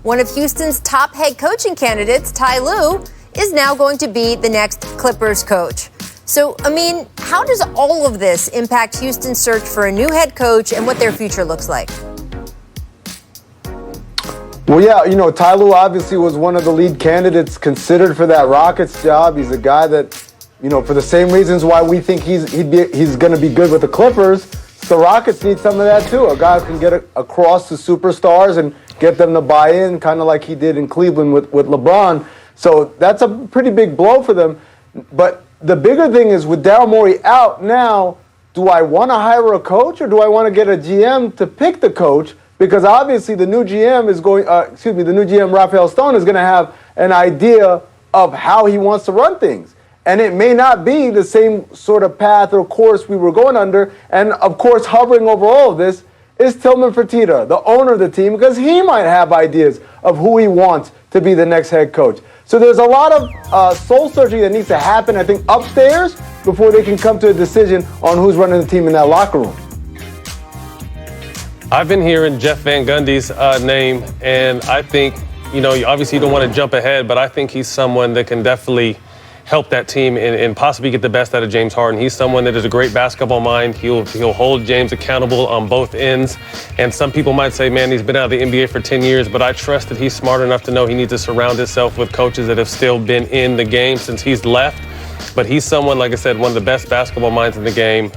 one of Houston's top head coaching candidates, Ty Lue, is now going to be the next Clippers coach. So, Amin, how does all of this impact Houston's search for a new head coach and what their future looks like? Well, yeah, Ty Lue obviously was one of the lead candidates considered for that Rockets job. He's a guy that, for the same reasons why we think he's going to be good with the Clippers, the Rockets need some of that too. A guy who can get across the superstars and get them to buy in, kind of like he did in Cleveland with LeBron. So that's a pretty big blow for them. But the bigger thing is with Daryl Morey out now, do I want to hire a coach or do I want to get a GM to pick the coach? Because obviously the new GM the new GM, Rafael Stone, is going to have an idea of how he wants to run things. And it may not be the same sort of path or course we were going under. And, of course, hovering over all of this is Tillman Fertitta, the owner of the team, because he might have ideas of who he wants to be the next head coach. So there's a lot of soul-searching that needs to happen, I think, upstairs before they can come to a decision on who's running the team in that locker room. I've been hearing Jeff Van Gundy's name, and I think, obviously you don't want to jump ahead, but I think he's someone that can definitely help that team and possibly get the best out of James Harden. He's someone that has a great basketball mind. He'll hold James accountable on both ends. And some people might say, man, he's been out of the NBA for 10 years, but I trust that he's smart enough to know he needs to surround himself with coaches that have still been in the game since he's left. But he's someone, like I said, one of the best basketball minds in the game,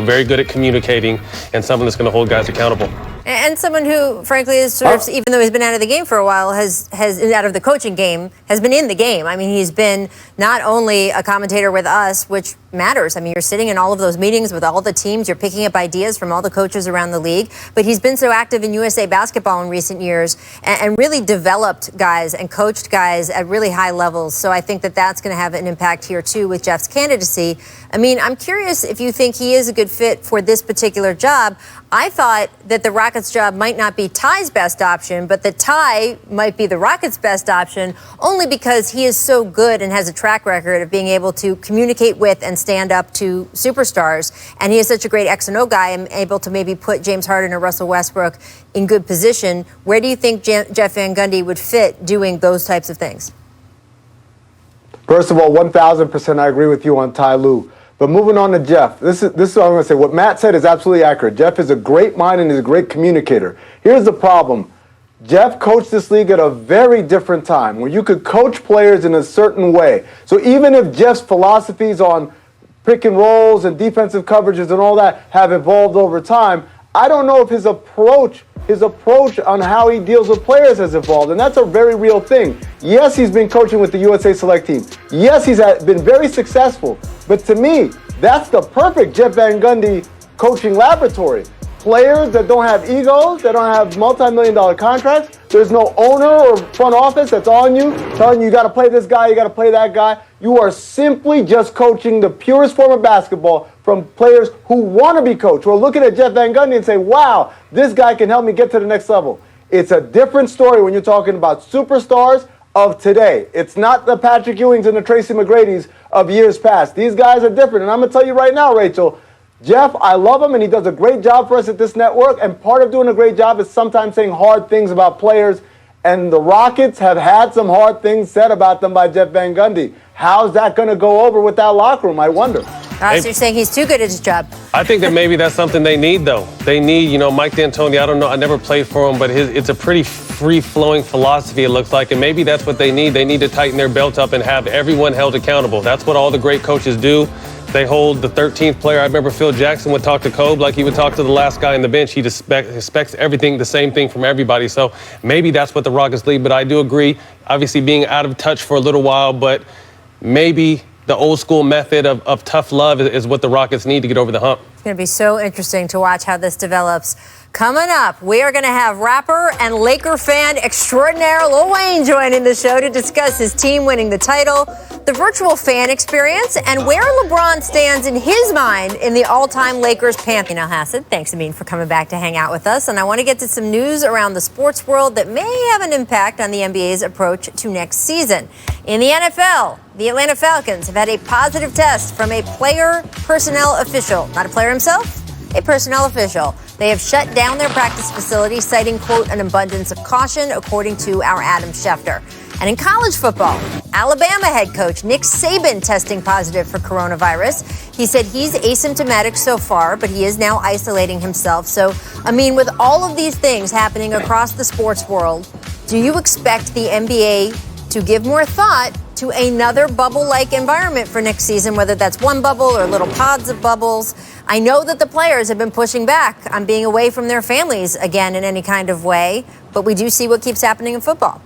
very good at communicating and someone that's going to hold guys accountable. And someone who, frankly, is sort of, even though he's been out of the game for a while, has out of the coaching game, has been in the game. I mean, he's been not only a commentator with us, which matters. I mean, you're sitting in all of those meetings with all the teams. You're picking up ideas from all the coaches around the league. But he's been so active in USA basketball in recent years and really developed guys and coached guys at really high levels. So I think that that's going to have an impact here, too, with Jeff's candidacy. I mean, I'm curious if you think he is a good fit for this particular job. I thought that the Rockets job might not be Ty's best option, but that Ty might be the Rockets' best option only because he is so good and has a track record of being able to communicate with and stand up to superstars. And he is such a great X and O guy and able to maybe put James Harden or Russell Westbrook in good position. Where do you think Jeff Van Gundy would fit doing those types of things? First of all, 1,000% I agree with you on Ty Lue. But moving on to Jeff, this is what I'm going to say. What Matt said is absolutely accurate. Jeff is a great mind and is a great communicator. Here's the problem. Jeff coached this league at a very different time where you could coach players in a certain way. So even if Jeff's philosophies on pick and rolls and defensive coverages and all that have evolved over time, I don't know if his approach on how he deals with players has evolved, and that's a very real thing. Yes, he's been coaching with the USA Select team. Yes, he's been very successful. But to me, that's the perfect Jeff Van Gundy coaching laboratory. Players that don't have egos, that don't have multi-million-dollar contracts. There's no owner or front office that's on you, telling you got to play this guy, you got to play that guy. You are simply just coaching the purest form of basketball from players who want to be coached, who are looking at Jeff Van Gundy and say, wow, this guy can help me get to the next level. It's a different story when you're talking about superstars of today. It's not the Patrick Ewings and the Tracy McGrady's of years past. These guys are different. And I'm going to tell you right now, Rachel, Jeff, I love him, and he does a great job for us at this network. And part of doing a great job is sometimes saying hard things about players. And the Rockets have had some hard things said about them by Jeff Van Gundy. How's that going to go over with that locker room, I wonder? So you're saying he's too good at his job. I think that maybe that's something they need, though. They need, Mike D'Antoni, I don't know, I never played for him, but it's a pretty free-flowing philosophy, it looks like, and maybe that's what they need. They need to tighten their belt up and have everyone held accountable. That's what all the great coaches do. They hold the 13th player. I remember Phil Jackson would talk to Kobe like he would talk to the last guy on the bench. He expects everything, the same thing from everybody. So maybe that's what the Rockets need. But I do agree, obviously being out of touch for a little while, but maybe the old school method of tough love is what the Rockets need to get over the hump. It's going to be so interesting to watch how this develops. Coming up, we are going to have rapper and Laker fan extraordinaire Lil Wayne joining the show to discuss his team winning the title, the virtual fan experience, and where LeBron stands in his mind in the all-time Lakers pantheon. Now, Hassad, thanks, Amin, for coming back to hang out with us. And I want to get to some news around the sports world that may have an impact on the NBA's approach to next season. In the NFL, the Atlanta Falcons have had a positive test from a player personnel official. Not a player himself, a personnel official. They have shut down their practice facility, citing, quote, an abundance of caution, according to our Adam Schefter. And in college football, Alabama head coach Nick Saban testing positive for coronavirus. He said he's asymptomatic so far, but he is now isolating himself. So, I mean, with all of these things happening across the sports world, do you expect the NBA to give more thought to another bubble-like environment for next season, whether that's one bubble or little pods of bubbles? I know that the players have been pushing back on being away from their families again in any kind of way, but we do see what keeps happening in football.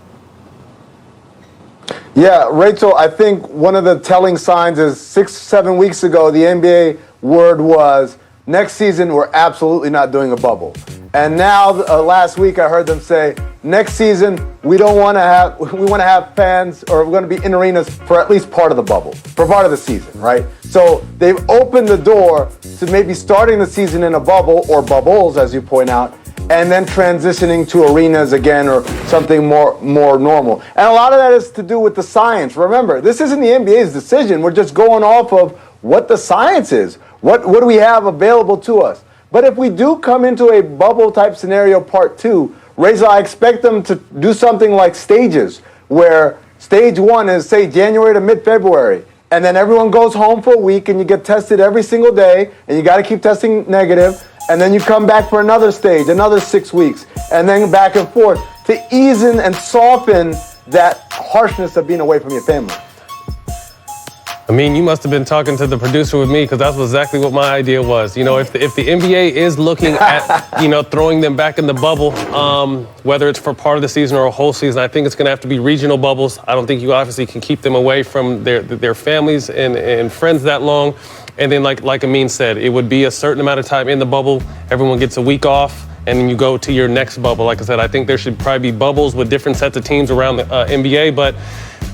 Yeah, Rachel, I think one of the telling signs is 6-7 weeks ago, the NBA word was, next season, we're absolutely not doing a bubble. And now, last week, I heard them say, next season, we want to have fans, or we're going to be in arenas for at least part of the bubble, for part of the season, right? So they've opened the door to maybe starting the season in a bubble, or bubbles, as you point out, and then transitioning to arenas again or something more normal. And a lot of that is to do with the science. Remember, this isn't the NBA's decision. We're just going off of what the science is. What do we have available to us? But if we do come into a bubble type scenario part 2, Reza, I expect them to do something like stages, where stage 1 is, say, January to mid-February. And then everyone goes home for a week and you get tested every single day and you got to keep testing negative. And then you come back for another stage, another 6 weeks, and then back and forth to ease in and soften that harshness of being away from your family. I mean, you must have been talking to the producer with me, because that's exactly what my idea was. You know, if the NBA is looking at, throwing them back in the bubble, whether it's for part of the season or a whole season, I think it's going to have to be regional bubbles. I don't think you obviously can keep them away from their families and friends that long. And then, like Amin said, it would be a certain amount of time in the bubble. Everyone gets a week off, and then you go to your next bubble. Like I said, I think there should probably be bubbles with different sets of teams around the NBA, but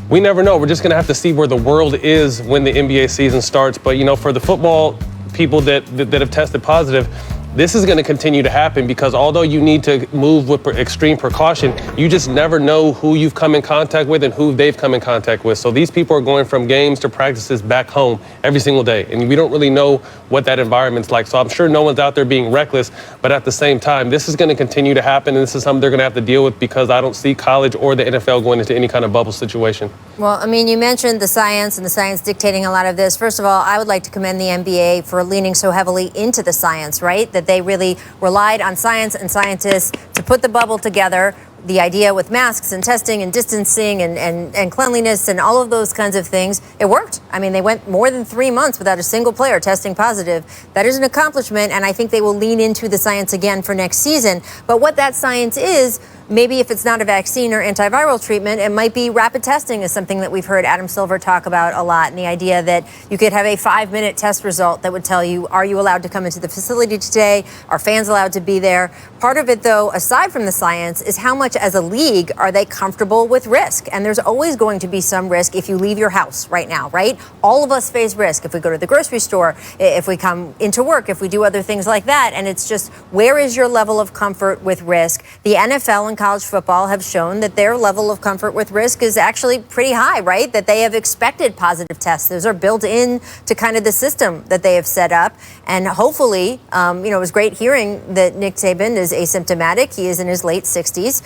we never know. We're just going to have to see where the world is when the NBA season starts. But, for the football people that have tested positive, this is going to continue to happen, because although you need to move with extreme precaution, you just never know who you've come in contact with and who they've come in contact with. So these people are going from games to practices back home every single day, and we don't really know what that environment's like. So I'm sure no one's out there being reckless, but at the same time, this is going to continue to happen, and this is something they're going to have to deal with, because I don't see college or the NFL going into any kind of bubble situation. Well, I mean, you mentioned the science and the science dictating a lot of this. First of all, I would like to commend the NBA for leaning so heavily into the science, right? That they really relied on science and scientists to put the bubble together. The idea with masks and testing and distancing and cleanliness and all of those kinds of things, it worked. I mean, they went more than 3 months without a single player testing positive. That is an accomplishment, and I think they will lean into the science again for next season. But what that science is, maybe if it's not a vaccine or antiviral treatment, it might be rapid testing, is something that we've heard Adam Silver talk about a lot. And the idea that you could have a 5-minute test result that would tell you, are you allowed to come into the facility today? Are fans allowed to be there? Part of it, though, aside from the science, is how much as a league are they comfortable with risk? And there's always going to be some risk if you leave your house right now, right? All of us face risk if we go to the grocery store, if we come into work, if we do other things like that. And it's just, where is your level of comfort with risk? The NFL and college football have shown that their level of comfort with risk is actually pretty high, right? That they have expected positive tests. Those are built in to kind of the system that they have set up. And hopefully, it was great hearing that Nick Saban is asymptomatic. He is in his late 60s.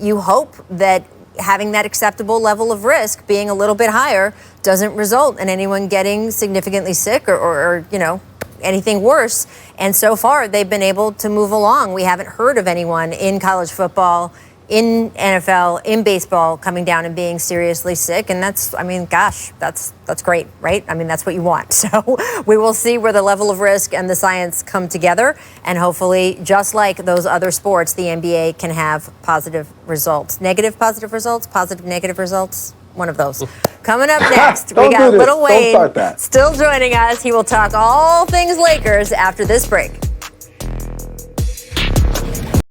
You hope that having that acceptable level of risk being a little bit higher doesn't result in anyone getting significantly sick or anything worse. And so far, they've been able to move along. We haven't heard of anyone in college football, in NFL, in baseball coming down and being seriously sick. And that's great, right? I mean, that's what you want. So we will see where the level of risk and the science come together. And hopefully, just like those other sports, the NBA can have positive results. Negative positive results, positive negative results. One of those. Coming up next, we got Lil Wayne still joining us. He will talk all things Lakers after this break.